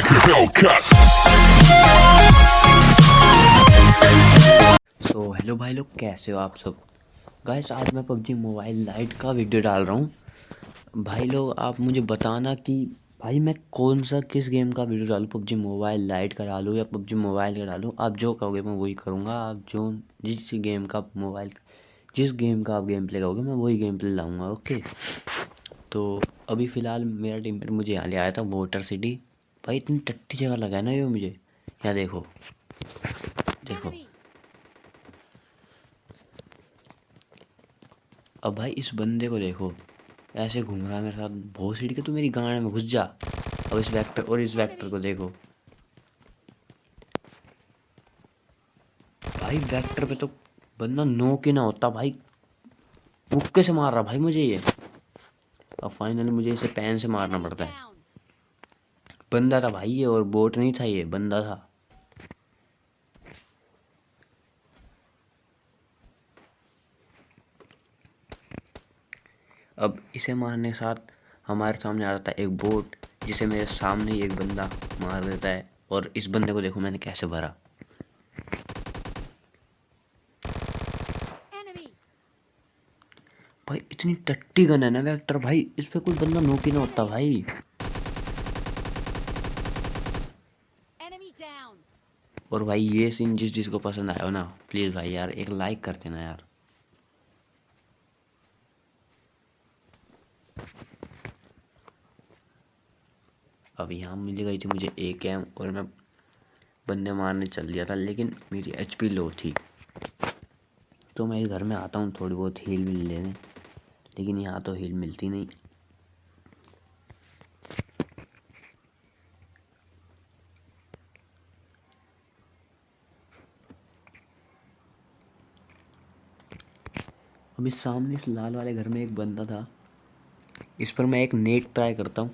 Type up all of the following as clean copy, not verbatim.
like a Hellcat. Hello भाई लोग, कैसे हो आप सब। गाइस, आज मैं पबजी मोबाइल लाइट का वीडियो डाल रहा हूँ। भाई लोग, आप मुझे बताना कि भाई मैं कौन सा किस गेम का वीडियो डालूँ, पबजी मोबाइल लाइट का डालूँ या पबजी मोबाइल का डालूँ। आप जो कहोगे मैं वही करूँगा। आप जो जिस गेम का आप गेम प्ले कहोगे मैं वही गेम प्ले लाऊँगा। ओके, तो अभी फ़िलहाल मेरा टीममेट मुझे यहाँ ले आया था, मोटर सिटी। भाई इतनी टट्टी जगह लगा है ना ये मुझे। यहाँ देखो देखो। अब भाई इस बंदे को देखो, ऐसे घूम रहा है मेरे साथ। बहुत सीढ़ी के, तू मेरी गांड में घुस जा। अब इस वेक्टर को देखो भाई। वेक्टर पे तो बंदा नो की ना होता भाई। मुक्के से मार रहा भाई मुझे ये। अब फाइनली मुझे इसे पैन से मारना पड़ता है। बंदा था भाई ये, और बोट नहीं था, ये बंदा था। अब इसे मारने के साथ हमारे सामने आ जाता है एक बोट, जिसे मेरे सामने ही एक बंदा मार देता है। और इस बंदे को देखो मैंने कैसे भरा। भाई इतनी टट्टी गन है ना वेक्टर भाई, इस पे कोई बंदा नो की ना होता भाई। और भाई ये सीन जिसको पसंद आया हो ना, प्लीज़ भाई यार एक लाइक कर देना यार। अब यहाँ मिल गई थी मुझे एक एम, और मैं बंदे मारने चल दिया था, लेकिन मेरी एचपी लो थी। तो मैं इस घर में आता हूँ थोड़ी बहुत हील मिल लेने, लेकिन यहाँ तो हील मिलती नहीं। अभी सामने इस लाल वाले घर में एक बंदा था, इस पर मैं एक नेट ट्राई करता हूँ।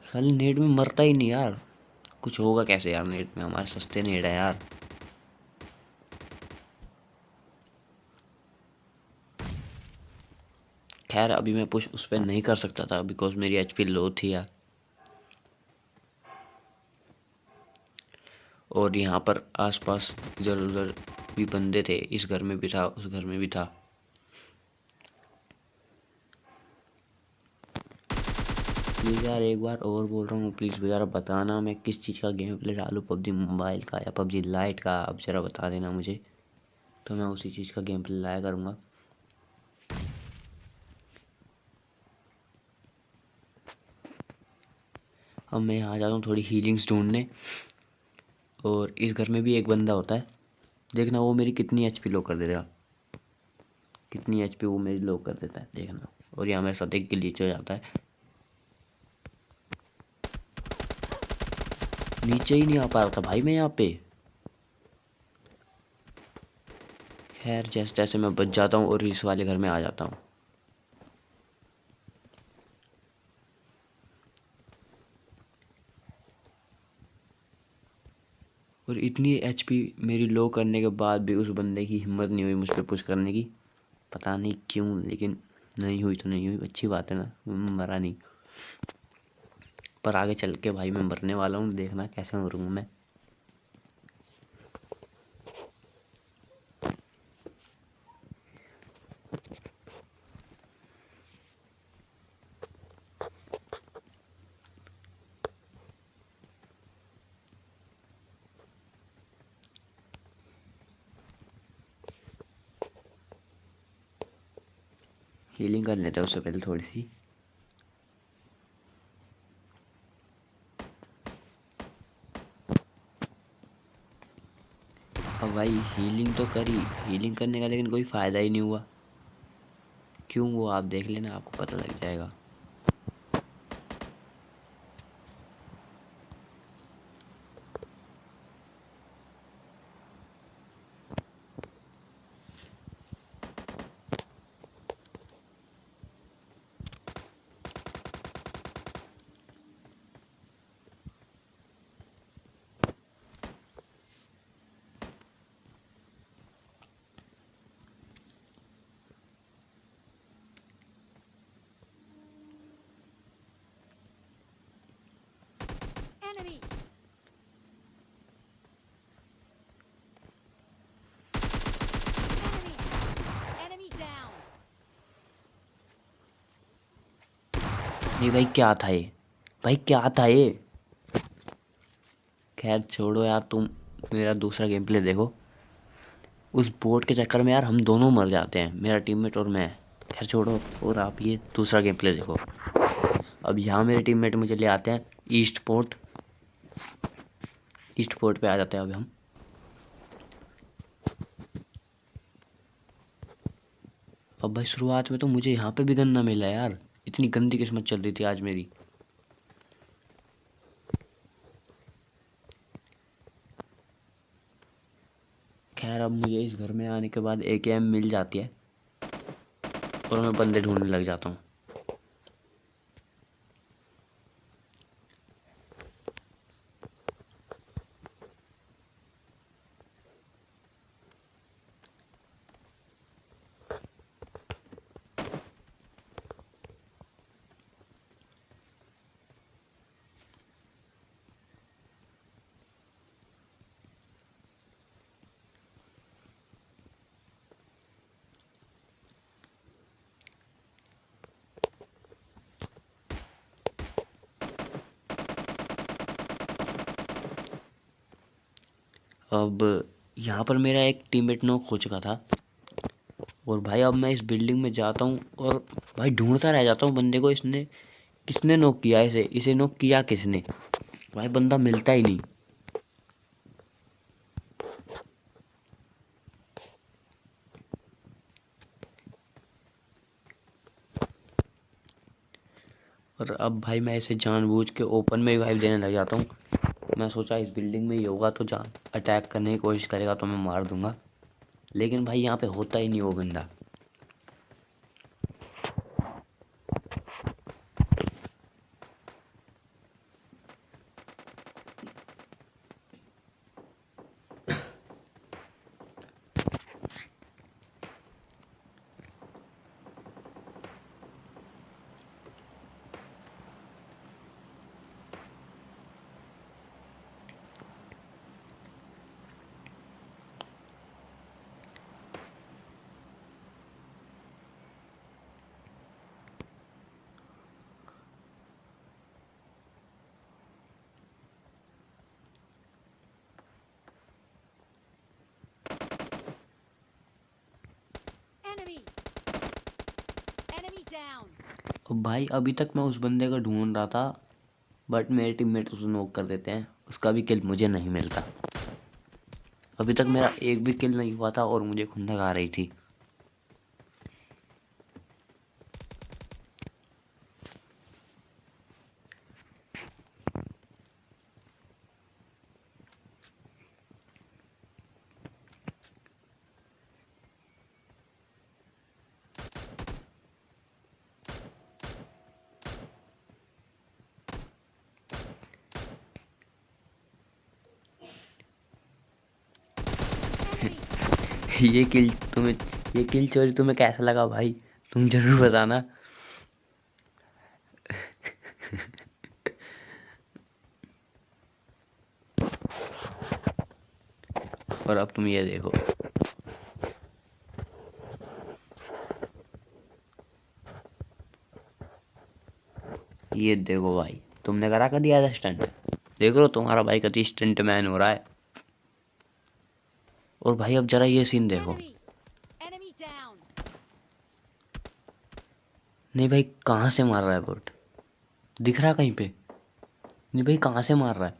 साली नेट में मरता ही नहीं यार। कुछ होगा कैसे यार नेट में, हमारे सस्ते नेट है यार। खैर अभी मैं पुश उस पर नहीं कर सकता था, बिकॉज मेरी एचपी लो थी यार। और यहाँ पर आसपास इधर उधर भी बंदे थे, इस घर में भी था, उस घर में भी था। प्लीज़ यार एक बार और बोल रहा हूँ, प्लीज़ यार बताना मैं किस चीज़ का गेम प्ले डालूँ, पबजी मोबाइल का या पबजी लाइट का। आप ज़रा बता देना मुझे, तो मैं उसी चीज़ का गेम प्ले लाया करूँगा। अब मैं यहाँ जाता हूँ थोड़ी हीलिंग्स ढूंढने। और इस घर में भी एक बंदा होता है, देखना वो मेरी कितनी एचपी लो कर देगा। कितनी एचपी वो मेरी लो कर देता है देखना। और यहाँ मेरे साथ एक ग्लिच हो जाता है, नीचे ही नहीं आ पा रहा था भाई मैं यहाँ पे। खैर जैसे तैसे मैं बच जाता हूँ और इस वाले घर में आ जाता हूँ। और इतनी एचपी मेरी लो करने के बाद भी उस बंदे की हिम्मत नहीं हुई मुझ पर पुश करने की। पता नहीं क्यों, लेकिन नहीं हुई तो नहीं हुई, अच्छी बात है ना, मरा नहीं। पर आगे चल के भाई मैं मरने वाला हूँ, देखना कैसे मरूंगा मैं। हीलिंग कर लेते हैं उससे पहले थोड़ी सी। अब भाई हीलिंग तो करी, हीलिंग करने का लेकिन कोई फ़ायदा ही नहीं हुआ। क्यों, वो आप देख लेना, आपको पता लग जाएगा। नहीं भाई, क्या था ये? भाई क्या था ये? खैर छोड़ो यार, तुम मेरा दूसरा गेम प्ले देखो। उस बोट के चक्कर में यार हम दोनों मर जाते हैं, मेरा टीममेट और मैं। खैर छोड़ो, और आप ये दूसरा गेम प्ले देखो। अब यहाँ मेरे टीममेट मुझे ले आते हैं ईस्ट पोर्ट। ईस्ट पोर्ट पे आ जाते हैं अब हम। अब भाई शुरुआत में तो मुझे यहाँ पे भी गन ना मिला यार, इतनी गंदी किस्मत चल रही थी आज मेरी। खैर अब मुझे इस घर में आने के बाद AKM मिल जाती है और मैं बंदे ढूंढने लग जाता हूँ। अब यहाँ पर मेरा एक टीममेट नॉक हो चुका था, और भाई अब मैं इस बिल्डिंग में जाता हूँ और भाई ढूंढता रह जाता हूँ बंदे को। इसने किसने नॉक किया इसे नॉक किया किसने? भाई बंदा मिलता ही नहीं। और अब भाई मैं इसे जानबूझ के ओपन में रिवाइव देने लग जाता हूँ। मैं सोचा इस बिल्डिंग में ही होगा तो जान अटैक करने की कोशिश करेगा तो मैं मार दूंगा, लेकिन भाई यहाँ पे होता ही नहीं वो बंदा। अब भाई अभी तक मैं उस बंदे को ढूंढ रहा था, बट मेरे टीममेट उसे नॉक कर देते हैं, उसका भी किल मुझे नहीं मिलता। अभी तक मेरा एक भी किल नहीं हुआ था और मुझे खुंदक आ रही थी। ये किल चोरी तुम्हें कैसा लगा भाई, तुम जरूर बताना। और अब तुम ये देखो, ये देखो भाई, तुमने करा कर दिया था स्टंट। देख लो तुम्हारा भाई कति स्टंट मैन हो रहा है। और भाई अब जरा ये सीन देखो। नहीं भाई, कहाँ से मार रहा है बोट? दिख रहा है कहीं पे? नहीं भाई, कहाँ से मार रहा है?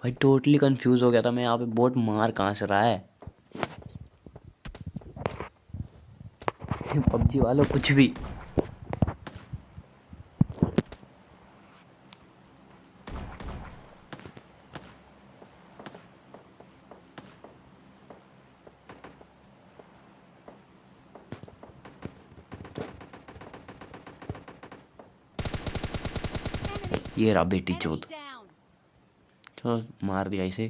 भाई टोटली कंफ्यूज हो गया था मैं, यहाँ पे बोट मार कहाँ से रहा है? PUBG वालों कुछ भी। ये रहा बेटी चोद, चलो मार दिया इसे।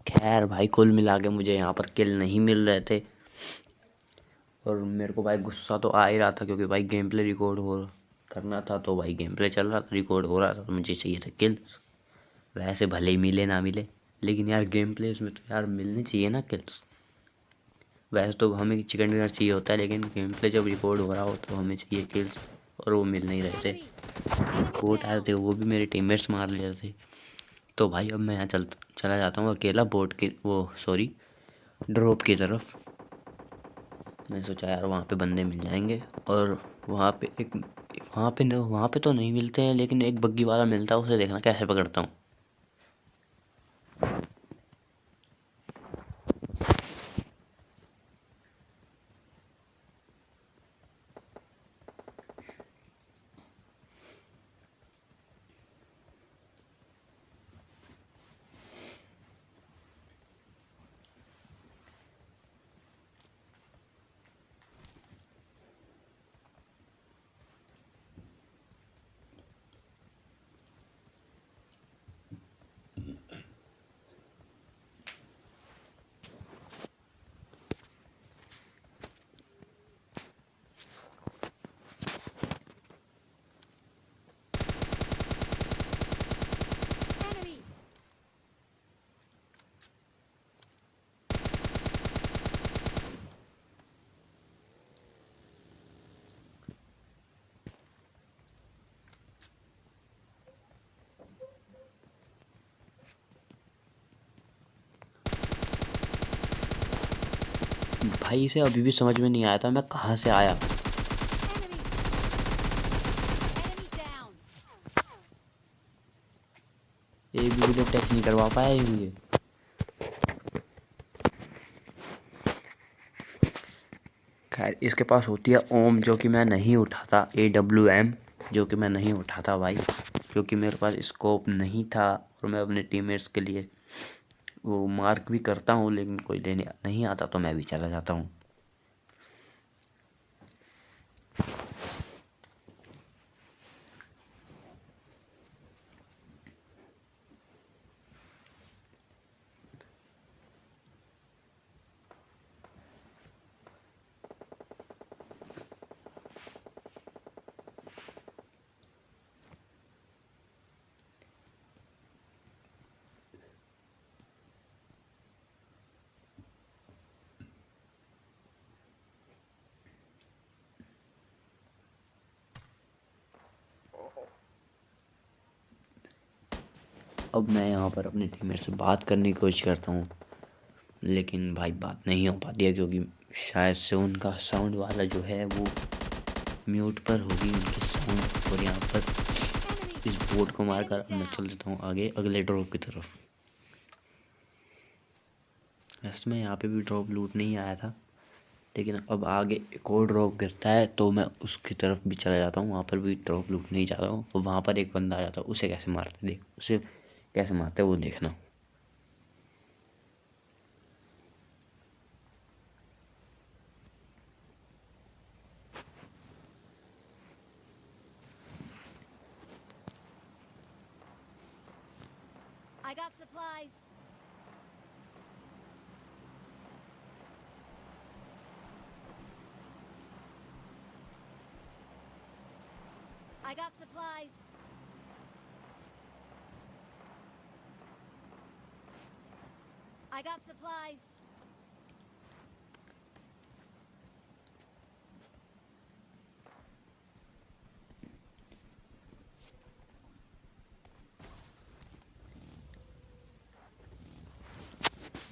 खैर भाई कुल मिला के मुझे यहाँ पर किल नहीं मिल रहे थे, और मेरे को भाई गुस्सा तो आ ही रहा था, क्योंकि भाई गेम प्ले रिकॉर्ड हो करना था, तो भाई गेम प्ले चल रहा था, रिकॉर्ड हो रहा था, तो मुझे चाहिए था किल। वैसे भले ही मिले ना मिले, लेकिन यार गेम प्ले में तो यार मिलनी चाहिए ना किल्स। वैसे तो हमें चिकन डिनर चाहिए होता है, लेकिन गेम प्ले जब रिकॉर्ड हो रहा हो तो हमें चाहिए किल्स, और वो मिल नहीं रहे थे। बोट आए थे, वो भी मेरे टीममेट्स मार लिए थे। तो भाई अब मैं यहाँ चला जाता हूँ अकेला बोट की वो सॉरी ड्रॉप की तरफ। मैं सोचा यार वहाँ पे बंदे मिल जाएंगे, और वहाँ पे तो नहीं मिलते हैं, लेकिन एक बग्गी वाला मिलता है, उसे देखना कैसे पकड़ता हूँ। भाई इसे अभी भी समझ में नहीं आया था मैं कहाँ से आया। एक भी बुलेट टच नहीं करवा पाया ये मुझे। खैर इसके पास होती है ओम, जो कि मैं नहीं उठाता, AWM जो कि मैं नहीं उठाता भाई, क्योंकि मेरे पास स्कोप नहीं था, और मैं अपने टीममेट्स के लिए वो मार्क भी करता हूँ, लेकिन कोई लेने नहीं आता तो मैं भी चला जाता हूँ। अब मैं यहाँ पर अपने टीममेट से बात करने की कोशिश करता हूँ, लेकिन भाई बात नहीं हो पाती है, क्योंकि शायद से उनका साउंड वाला जो है वो म्यूट पर होगी उनकी साउंड। और यहाँ पर इस बोट को मारकर मैं चल देता हूँ आगे अगले ड्रॉप की तरफ। वैसे मैं यहाँ पे भी ड्रॉप लूट नहीं आया था, लेकिन अब आगे एक और ड्रॉप गिरता है तो मैं उसकी तरफ भी चला जाता हूँ, वहाँ पर भी ड्रॉप लूट नहीं जाता हूँ। और वहाँ पर एक बंदा आ जाता है, उसे कैसे मारते वो देखना। I got supplies. I got supplies. I got supplies.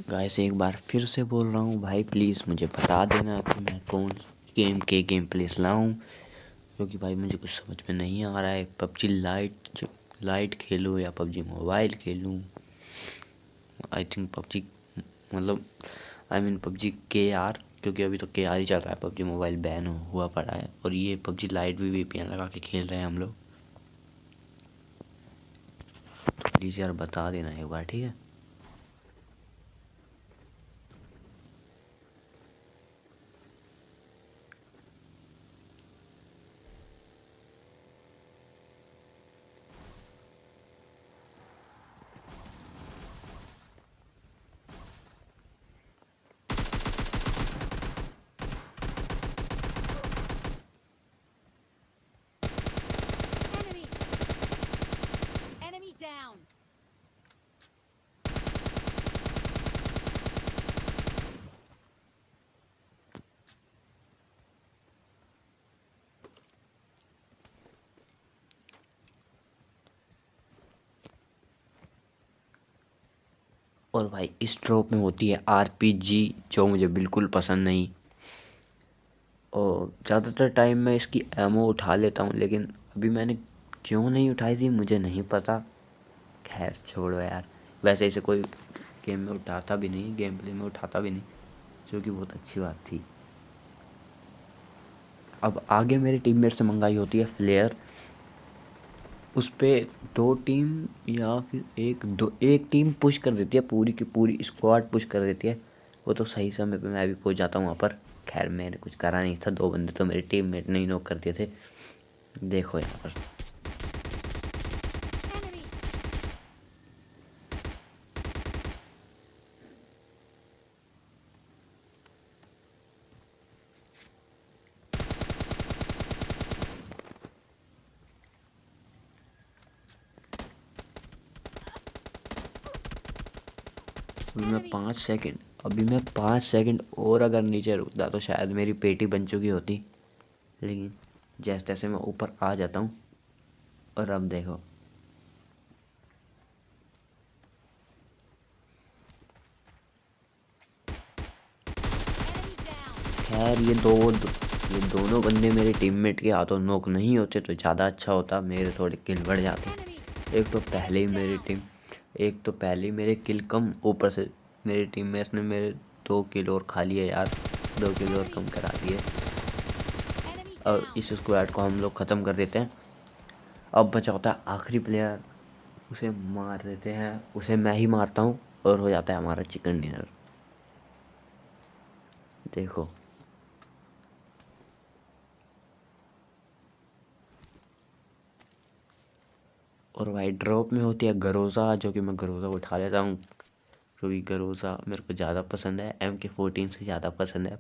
Guys एक बार फिर से बोल रहा हूँ भाई, प्लीज़ मुझे बता देना कि मैं कौन गेम प्लेस लाऊं, क्योंकि भाई मुझे कुछ समझ में नहीं आ रहा है। पबजी लाइट खेलूँ या पबजी मोबाइल खेलूँ। आई थिंक पबजी मतलब पबजी KR, क्योंकि अभी तो KR ही चल रहा है, पबजी मोबाइल बैन हुआ पड़ा है। और ये पबजी लाइट भी VPN लगा के खेल रहे हैं हम लोग। तो प्लीज़ यार बता देना एक बार, ठीक है। Enemy. Enemy down. और भाई इस ड्रॉप में होती है RPG, जो मुझे बिल्कुल पसंद नहीं। और ज़्यादातर टाइम मैं इसकी एमओ उठा लेता हूँ, लेकिन अभी मैंने क्यों नहीं उठाई थी मुझे नहीं पता। खैर छोड़ो यार, वैसे इसे कोई गेम में उठाता भी नहीं, गेम प्ले में उठाता भी नहीं, जो कि बहुत अच्छी बात थी। अब आगे मेरे टीममेट से मंगाई होती है फ्लेयर। उस पे 2 टीम या फिर एक टीम पुश कर देती है, पूरी की पूरी स्क्वाड पुश कर देती है। वो तो सही समय पे मैं भी पहुंच जाता हूँ वहाँ पर। खैर मैंने कुछ करा नहीं था, 2 बंदे तो मेरे टीममेट ने ही नॉक कर दिए थे। देखो यहाँ पर Enemy. अभी मैं 5 सेकंड और अगर नीचे रुकता तो शायद मेरी पेटी बन चुकी होती, लेकिन जैसे तैसे मैं ऊपर आ जाता हूँ। और अब देखो Enemy down. खैर ये दोनों बंदे मेरे टीममेट के हाथों नॉक नहीं होते तो ज़्यादा अच्छा होता, मेरे थोड़े किल बढ़ जाते। Enemy. एक तो पहले ही मेरे किल कम, ऊपर से मेरे टीममेट्स ने मेरे 2 किल और खा लिए यार, 2 किल और कम करा दिए। Enemy और down. इस स्क्वाड को हम लोग ख़त्म कर देते हैं। अब बचा होता है आखिरी प्लेयर, उसे मार देते हैं, उसे मैं ही मारता हूँ और हो जाता है हमारा चिकन डिनर। देखो और भाई ड्रॉप में होती है गरोज़ा, जो कि मैं गरोज़ा उठा लेता हूँ, क्योंकि गरोज़ा मेरे को ज़्यादा पसंद है, MK14 से ज़्यादा पसंद है।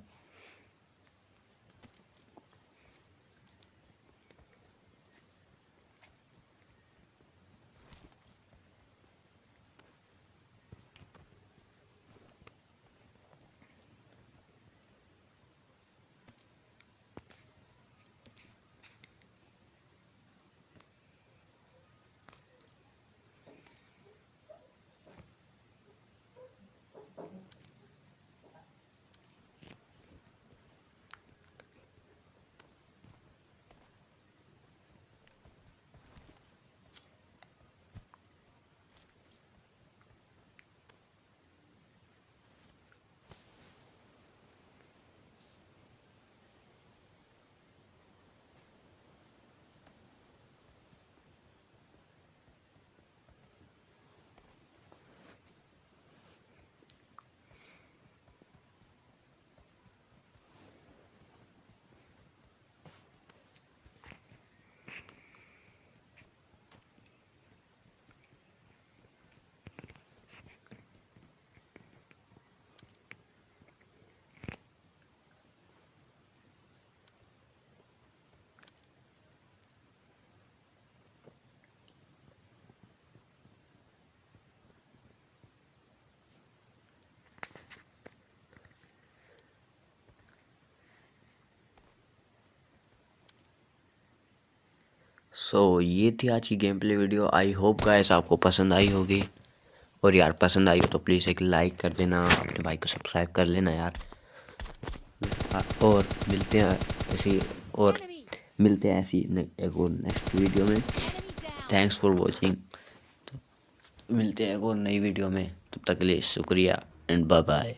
ये थी आज की game play video. I hope guys आपको पसंद आई होगी, और यार पसंद आई हो तो प्लीज़ एक लाइक कर देना, अपने भाई को सब्सक्राइब कर लेना यार। और मिलते हैं ऐसी और Enemy. मिलते हैं ऐसी एक और नेक्स्ट वीडियो में। Enemy down. Thanks for watching. मिलते हैं एक और नई वीडियो में, तब तक के लिए शुक्रिया एंड बाय बाय।